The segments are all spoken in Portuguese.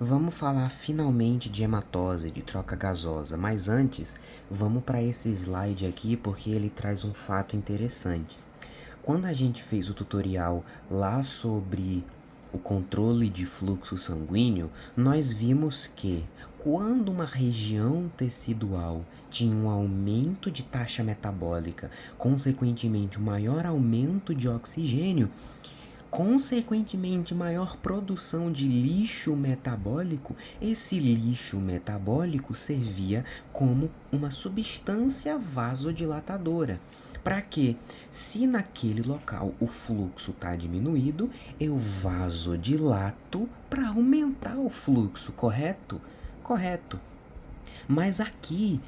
Vamos falar finalmente de hematose, de troca gasosa, mas antes, vamos para esse slide aqui porque ele traz um fato interessante. Quando a gente fez o tutorial lá sobre o controle de fluxo sanguíneo, nós vimos que quando uma região tecidual tinha um aumento de taxa metabólica, consequentemente um maior aumento de oxigênio, consequentemente maior produção de lixo metabólico, esse lixo metabólico servia como uma substância vasodilatadora. Para que, se naquele local o fluxo está diminuído, eu vasodilato para aumentar o fluxo, correto? Correto. Mas aqui,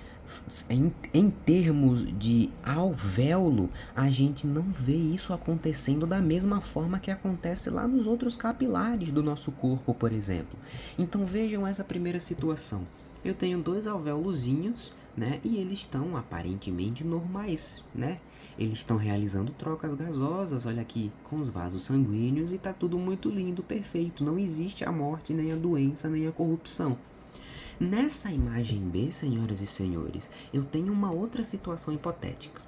em termos de alvéolo, a gente não vê isso acontecendo da mesma forma que acontece lá nos outros capilares do nosso corpo, por exemplo. Então vejam essa primeira situação. Eu tenho dois alvéolozinhos, né? E eles estão aparentemente normais, né? Eles estão realizando trocas gasosas, olha aqui, com os vasos sanguíneos e tá tudo muito lindo, perfeito. Não existe a morte, nem a doença, nem a corrupção. Nessa imagem B, senhoras e senhores, eu tenho uma outra situação hipotética.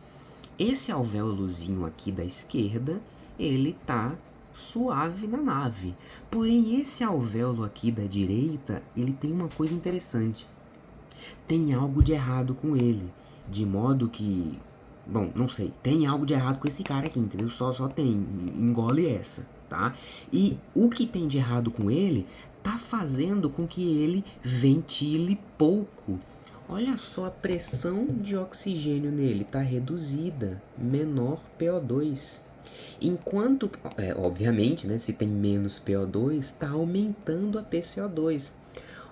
Esse alvéolozinho aqui da esquerda, ele tá suave na nave. Porém, esse alvéolo aqui da direita, ele tem uma coisa interessante. Tem algo de errado com ele, de modo que... Bom, não sei, tem algo de errado com esse cara aqui, entendeu? Só tem, engole essa, tá? E o que tem de errado com ele tá fazendo com que ele ventile pouco. Olha só, a pressão de oxigênio nele tá reduzida, menor PO2. Enquanto, obviamente, né, se tem menos PO2, está aumentando a PCO2.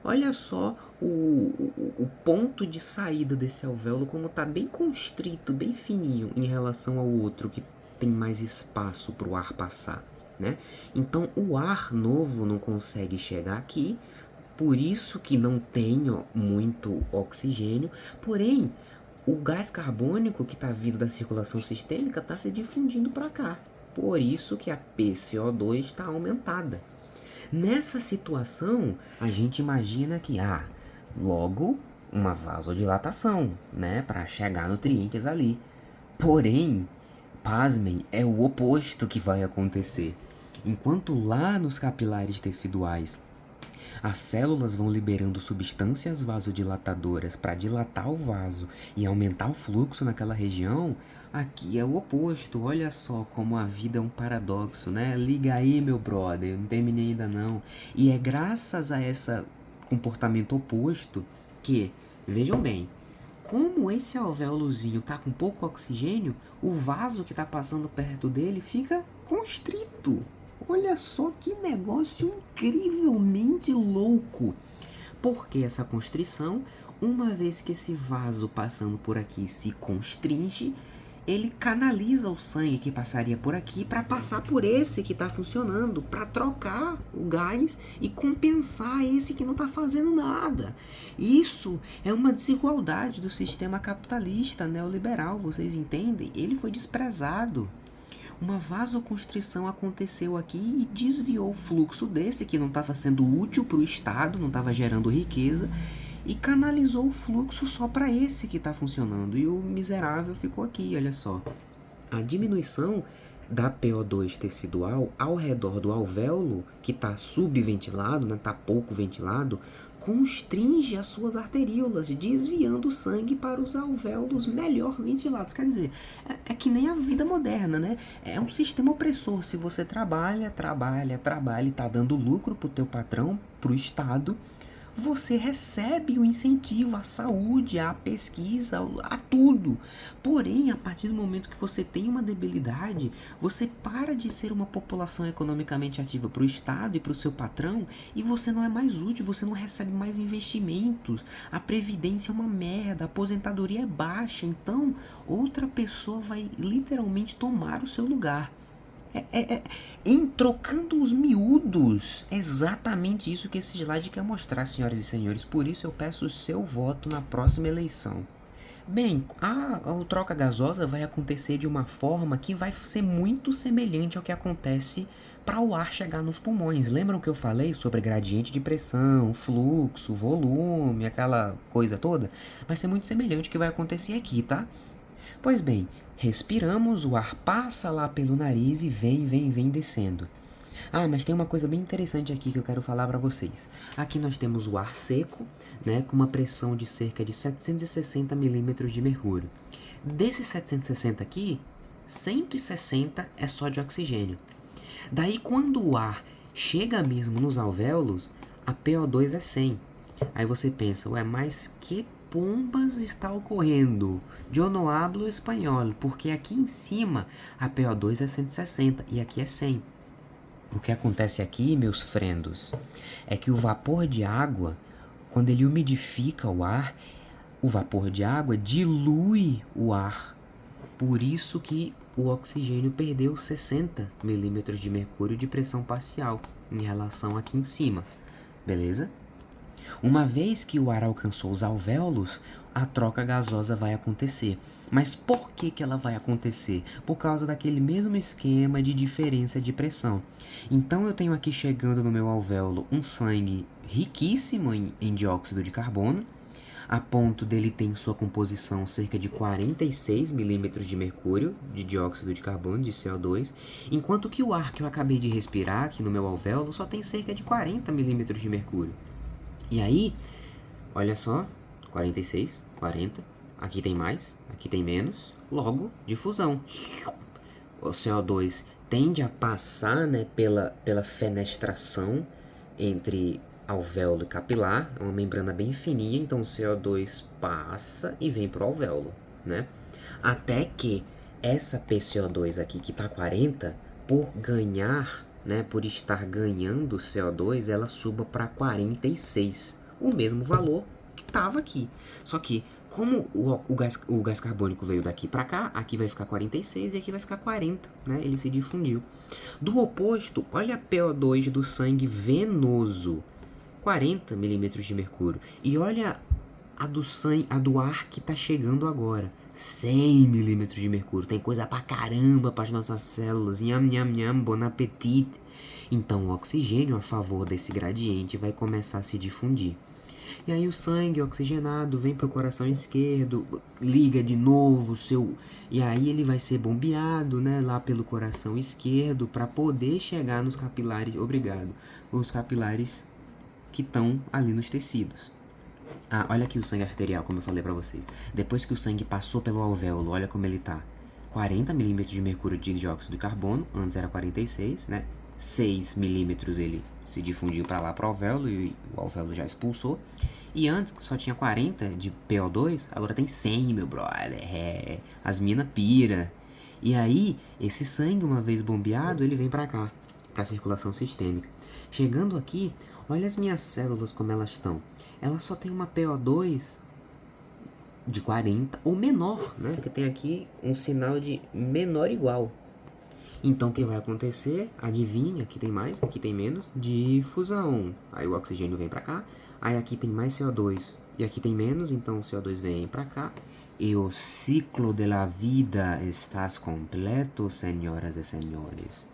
Olha só o ponto de saída desse alvéolo, como está bem constrito, bem fininho em relação ao outro que tem mais espaço para o ar passar, né? Então o ar novo não consegue chegar aqui, por isso que não tem muito oxigênio, porém o gás carbônico que está vindo da circulação sistêmica está se difundindo para cá, por isso que a PCO2 está aumentada. Nessa situação, a gente imagina que, logo, uma vasodilatação, né, para chegar nutrientes ali. Porém, pasmem, é o oposto que vai acontecer. Enquanto lá nos capilares teciduais as células vão liberando substâncias vasodilatadoras para dilatar o vaso e aumentar o fluxo naquela região, aqui é o oposto. Olha só como a vida é um paradoxo, né? Liga aí, meu brother, eu não terminei ainda não. E é graças a esse comportamento oposto que, vejam bem, como esse alvéolozinho tá com pouco oxigênio, o vaso que tá passando perto dele fica constrito. Olha só que negócio incrivelmente louco. Porque essa constrição, uma vez que esse vaso passando por aqui se constringe, ele canaliza o sangue que passaria por aqui para passar por esse que está funcionando, para trocar o gás e compensar esse que não está fazendo nada. Isso é uma desigualdade do sistema capitalista neoliberal, vocês entendem? Ele foi desprezado. Uma vasoconstrição aconteceu aqui e desviou o fluxo desse que não estava sendo útil para o Estado, não estava gerando riqueza, e canalizou o fluxo só para esse que está funcionando. E o miserável ficou aqui, olha só. A diminuição da PO2 tecidual ao redor do alvéolo, que está subventilado, está pouco ventilado, constringe as suas arteríolas, desviando o sangue para os alvéolos melhor ventilados. Quer dizer, é que nem a vida moderna, né? É um sistema opressor. Se você trabalha e está dando lucro para o teu patrão, para o Estado, você recebe o incentivo à saúde, à pesquisa, a tudo. Porém, a partir do momento que você tem uma debilidade, você para de ser uma população economicamente ativa para o Estado e para o seu patrão e você não é mais útil, você não recebe mais investimentos, a previdência é uma merda, a aposentadoria é baixa, então outra pessoa vai literalmente tomar o seu lugar. Em trocando os miúdos, é exatamente isso que esse slide quer mostrar, senhoras e senhores. Por isso eu peço o seu voto na próxima eleição. Bem, a troca gasosa vai acontecer de uma forma que vai ser muito semelhante ao que acontece para o ar chegar nos pulmões. Lembram que eu falei sobre gradiente de pressão, fluxo, volume, aquela coisa toda? Vai ser muito semelhante ao que vai acontecer aqui, tá? Pois bem, respiramos, o ar passa lá pelo nariz e vem descendo. Ah, mas tem uma coisa bem interessante aqui que eu quero falar para vocês. Aqui nós temos o ar seco, né, com uma pressão de cerca de 760 milímetros de mercúrio. Desses 760 aqui, 160 é só de oxigênio. Daí, quando o ar chega mesmo nos alvéolos, a PO2 é 100. Aí você pensa, ué, mas que pombas está ocorrendo? Eu não hablo espanhol, porque aqui em cima a PO2 é 160 e aqui é 100. O que acontece aqui, meus frendos, é que o vapor de água, quando ele umidifica o ar, o vapor de água dilui o ar. Por isso que o oxigênio perdeu 60 milímetros de mercúrio de pressão parcial em relação aqui em cima, beleza? Uma vez que o ar alcançou os alvéolos, a troca gasosa vai acontecer. Mas por que ela vai acontecer? Por causa daquele mesmo esquema de diferença de pressão. Então eu tenho aqui chegando no meu alvéolo um sangue riquíssimo em dióxido de carbono, a ponto dele ter em sua composição cerca de 46 milímetros de mercúrio de dióxido de carbono, de CO2, enquanto que o ar que eu acabei de respirar aqui no meu alvéolo só tem cerca de 40 milímetros de mercúrio. E aí, olha só, 46, 40, aqui tem mais, aqui tem menos, logo, difusão. O CO2 tende a passar, né, pela fenestração entre alvéolo e capilar, é uma membrana bem fininha, então o CO2 passa e vem pro alvéolo, né? Até que essa PCO2 aqui, que tá 40, por ganhar, né, por estar ganhando CO2, ela suba para 46, o mesmo valor que estava aqui. Só que, como o gás carbônico veio daqui para cá, aqui vai ficar 46 e aqui vai ficar 40, né? Ele se difundiu. Do oposto, olha a PO2 do sangue venoso, 40 milímetros de mercúrio. E olha a do sangue, a do ar que tá chegando agora, 100 milímetros de mercúrio. Tem coisa pra caramba para as nossas células. Nham, nham, nham, bon appetit. Então o oxigênio a favor desse gradiente vai começar a se difundir. E aí o sangue oxigenado vem pro coração esquerdo, liga de novo e aí ele vai ser bombeado, né, lá pelo coração esquerdo para poder chegar nos capilares, os capilares que estão ali nos tecidos. Ah, olha aqui o sangue arterial, como eu falei pra vocês. Depois que o sangue passou pelo alvéolo, olha como ele tá. 40 milímetros de mercúrio de dióxido de carbono, antes era 46, né? 6 milímetros ele se difundiu para lá pro alvéolo e o alvéolo já expulsou. E antes que só tinha 40 de PO2, agora tem 100, meu brother. As mina pira. E aí, esse sangue, uma vez bombeado, ele vem pra cá, pra circulação sistêmica. Chegando aqui, olha as minhas células como elas estão. Elas só tem uma PO2 de 40 ou menor, né? Porque tem aqui um sinal de menor igual. Então o que vai acontecer? Adivinha, aqui tem mais, aqui tem menos. Difusão. Aí o oxigênio vem pra cá. Aí aqui tem mais CO2 e aqui tem menos, então o CO2 vem pra cá. E o ciclo de la vida está completo, senhoras e senhores.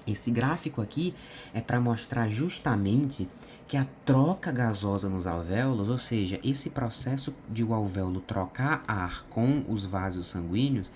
Esse gráfico aqui é para mostrar justamente que a troca gasosa nos alvéolos, ou seja, esse processo de o alvéolo trocar ar com os vasos sanguíneos,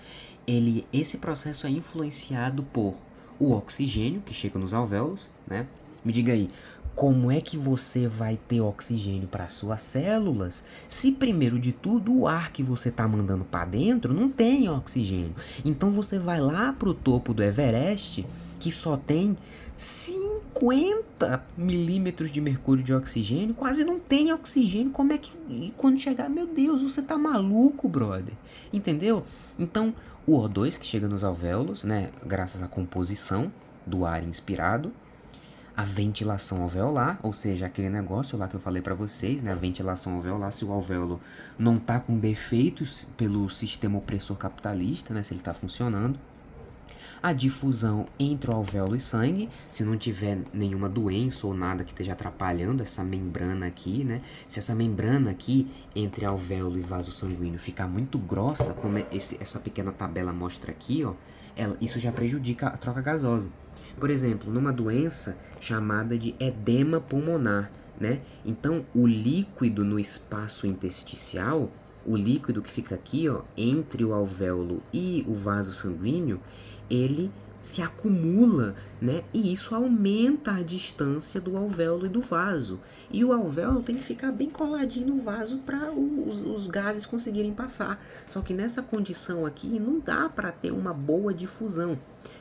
esse processo é influenciado por o oxigênio que chega nos alvéolos, né? Me diga aí, como é que você vai ter oxigênio para suas células se, primeiro de tudo, o ar que você está mandando para dentro não tem oxigênio? Então você vai lá para o topo do Everest, que só tem 50 milímetros de mercúrio de oxigênio, quase não tem oxigênio. Como é que... E quando chegar, meu Deus, você tá maluco, brother. Entendeu? Então, o O2 que chega nos alvéolos, né, graças à composição do ar inspirado, a ventilação alveolar, ou seja, aquele negócio lá que eu falei para vocês, né, a ventilação alveolar, se o alvéolo não tá com defeitos pelo sistema opressor capitalista, né, se ele tá funcionando. a difusão entre o alvéolo e sangue, se não tiver nenhuma doença ou nada que esteja atrapalhando essa membrana aqui, né? Se essa membrana aqui entre alvéolo e vaso sanguíneo ficar muito grossa, como essa pequena tabela mostra aqui, ó, isso já prejudica a troca gasosa. Por exemplo, numa doença chamada de edema pulmonar, né? Então, o líquido no espaço intersticial, o líquido que fica aqui, ó, entre o alvéolo e o vaso sanguíneo, ele se acumula, né? E isso aumenta a distância do alvéolo e do vaso. E o alvéolo tem que ficar bem coladinho no vaso para os gases conseguirem passar. Só que nessa condição aqui não dá para ter uma boa difusão.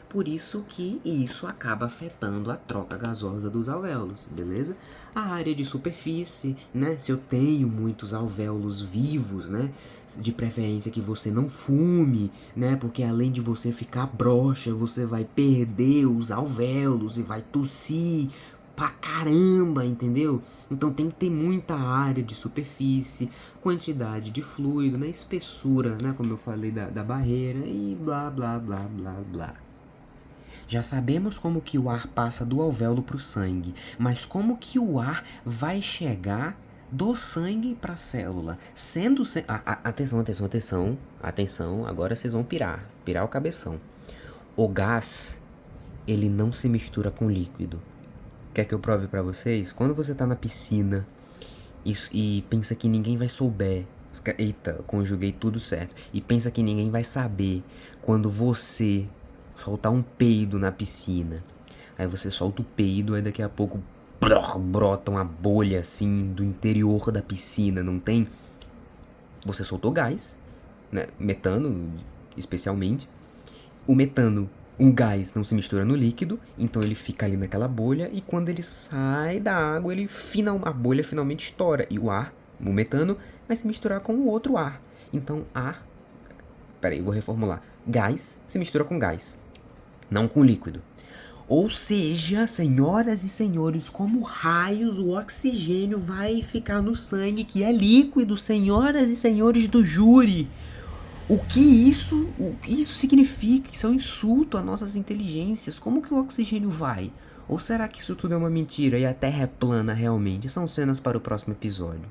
Por isso que isso acaba afetando a troca gasosa dos alvéolos, beleza? A área de superfície, né? Se eu tenho muitos alvéolos vivos, né? De preferência que você não fume, né? Porque além de você ficar broxa, você vai perder os alvéolos e vai tossir pra caramba, entendeu? Então tem que ter muita área de superfície, quantidade de fluido, né? Espessura, né? Como eu falei da barreira e blá, blá, blá, blá, blá. Já sabemos como que o ar passa do alvéolo para o sangue, mas como que o ar vai chegar do sangue para a célula? Atenção, agora vocês vão pirar o cabeção. O gás, ele não se mistura com líquido. Quer que eu prove para vocês? Quando você tá na piscina e pensa que ninguém vai souber, eita, conjuguei tudo certo, e pensa que ninguém vai saber quando você soltar um peido na piscina. Aí você solta o peido, aí daqui a pouco brota uma bolha assim do interior da piscina, não tem? Você soltou gás, né? Metano, especialmente. O metano, um gás não se mistura no líquido, então ele fica ali naquela bolha e quando ele sai da água, a bolha finalmente estoura e o metano, vai se misturar com o outro ar. Então vou reformular. Gás se mistura com gás, não com líquido. Ou seja, senhoras e senhores, como raios o oxigênio vai ficar no sangue que é líquido, senhoras e senhores do júri? O que isso significa? Isso é um insulto às nossas inteligências. Como que o oxigênio vai? Ou será que isso tudo é uma mentira e a Terra é plana realmente? São cenas para o próximo episódio.